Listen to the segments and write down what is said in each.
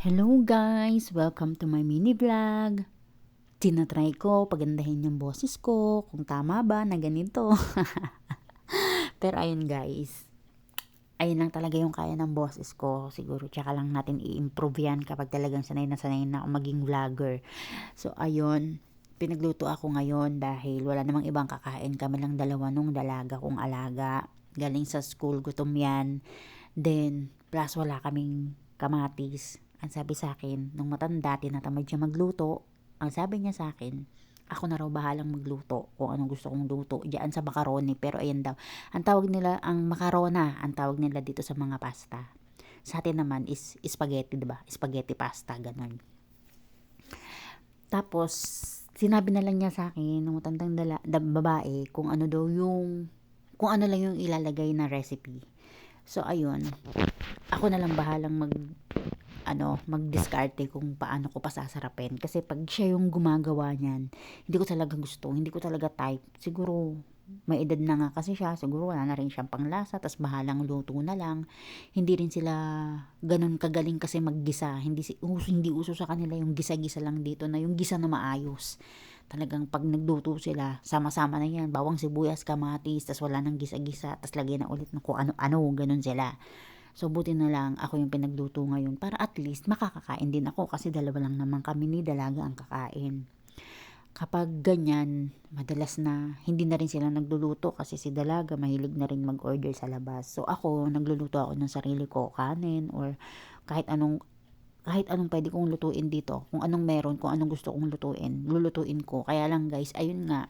Hello guys! Welcome to my mini vlog. Tinatry ko pagandahin yung boses ko, kung tama ba na ganito. Pero ayun guys, ayun lang talaga yung kaya ng boses ko. Siguro tsaka lang natin i-improve yan kapag talagang sanay na ako maging vlogger. So ayun, pinagluto ako ngayon dahil wala namang ibang kakain. Kami lang dalawa nung dalaga kong alaga. Galing sa school, gutom yan. Then, plus wala kaming kamatis. Ang sabi sa akin, nung matanda, tinatamad siya magluto. Ang sabi niya sa akin, ako na raw bahalang magluto kung anong gusto kong luto diyan sa macaroni. Pero ayan daw, ang tawag nila, ang macarona, ang tawag nila dito sa mga pasta. Sa atin naman is spaghetti, diba? Spaghetti pasta, ganun. Tapos, sinabi na lang niya sa akin, nung matandang babae, kung ano daw yung, kung ano lang yung ilalagay na recipe. So, ayun, ako na lang bahalang magdiskarte kung paano ko pasasarapin. Kasi pag siya yung gumagawa niyan, hindi ko talaga gusto, hindi ko talaga type. Siguro, may edad na nga kasi siya, siguro wala na rin siyang panglasa, tas bahalang luto na lang. Hindi rin sila ganun kagaling kasi maggisa. Hindi uso sa kanila yung gisa-gisa lang dito na yung gisa na maayos. Talagang pag nagluto sila, sama-sama na yan. Bawang sibuyas, kamatis, tas wala nang gisa-gisa, tas lagay na ulit ng kung ano-ano, ganun sila. So, buti na lang ako yung pinagluto ngayon para at least makakakain din ako kasi dalawa lang naman kami ni dalaga ang kakain. Kapag ganyan, madalas na hindi na rin sila nagluluto kasi si dalaga mahilig na rin mag-order sa labas. So, ako, nagluluto ako ng sarili ko, kanin or kahit anong pwede kong lutuin dito. Kung anong meron, kung anong gusto kong lutuin, lulutuin ko. Kaya lang guys, ayun nga,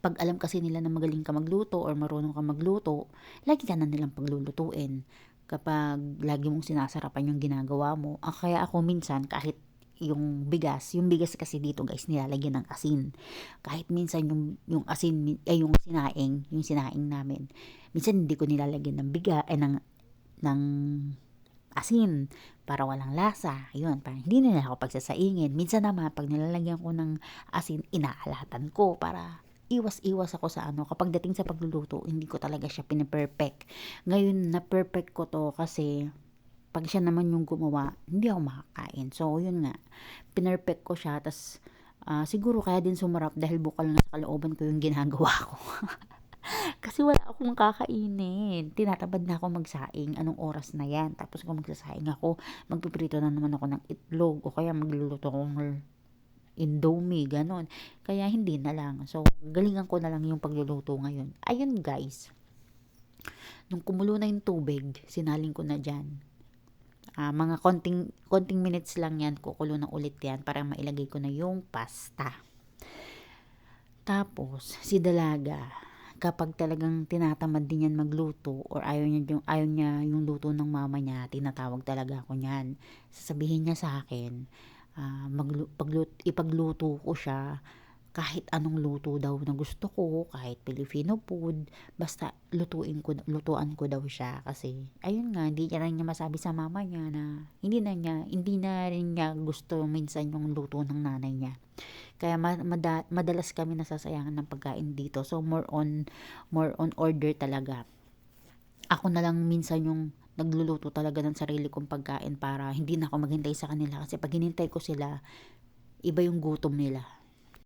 pag alam kasi nila na magaling ka magluto or marunong ka magluto, lagi ka na nilang paglulutuin. Kapag lagi mong sinasarapan yung ginagawa mo. Kaya ako minsan kahit yung bigas kasi dito guys nilalagyan ng asin. Kahit minsan yung asin yung sinaing namin. Minsan hindi ko nilalagyan ng ng asin para walang lasa. Ayun, parang hindi nila ako pagsasaingin. Minsan naman pag nilalagyan ko ng asin, inaalatan ko para iwas-iwas ako sa kapag dating sa pagluluto, hindi ko talaga siya pinaperfect. Ngayon, na-perfect ko to kasi pag siya naman yung gumawa, hindi ako makakain. So, yun nga, pinerfect ko siya, tas siguro kaya din sumarap dahil bukal nga sa kalooban ko yung ginagawa ko. Kasi wala akong kakainin. Tinatamad na ako magsaing. Anong oras na yan? Tapos kung magsasaing ako, magpiprito na naman ako ng itlog o kaya magluluto akong Indomie, ganon. Kaya hindi na lang. So, galingan ko na lang yung pagluluto ngayon. Ayun guys, nung kumulo na yung tubig, sinaling ko na dyan. Mga konting minutes lang yan, kukulo na ulit yan para mailagay ko na yung pasta. Tapos, si dalaga, kapag talagang tinatamad din yan magluto or ayaw niya yung luto ng mama niya, tinatawag talaga ako niyan. Sasabihin niya sa akin, ipagluto ko siya kahit anong luto daw na gusto ko, kahit Filipino food, basta lutuan ko daw siya kasi ayun nga, hindi niya rin niya masabi sa mama niya na hindi na rin niya gusto minsan yung luto ng nanay niya. Kaya madalas kami nasasayangan ng pagkain dito. So more on order talaga. Ako na lang minsan yung nagluluto talaga ng sarili kong pagkain para hindi na ako maghintay sa kanila kasi pag hinintay ko sila, iba yung gutom nila.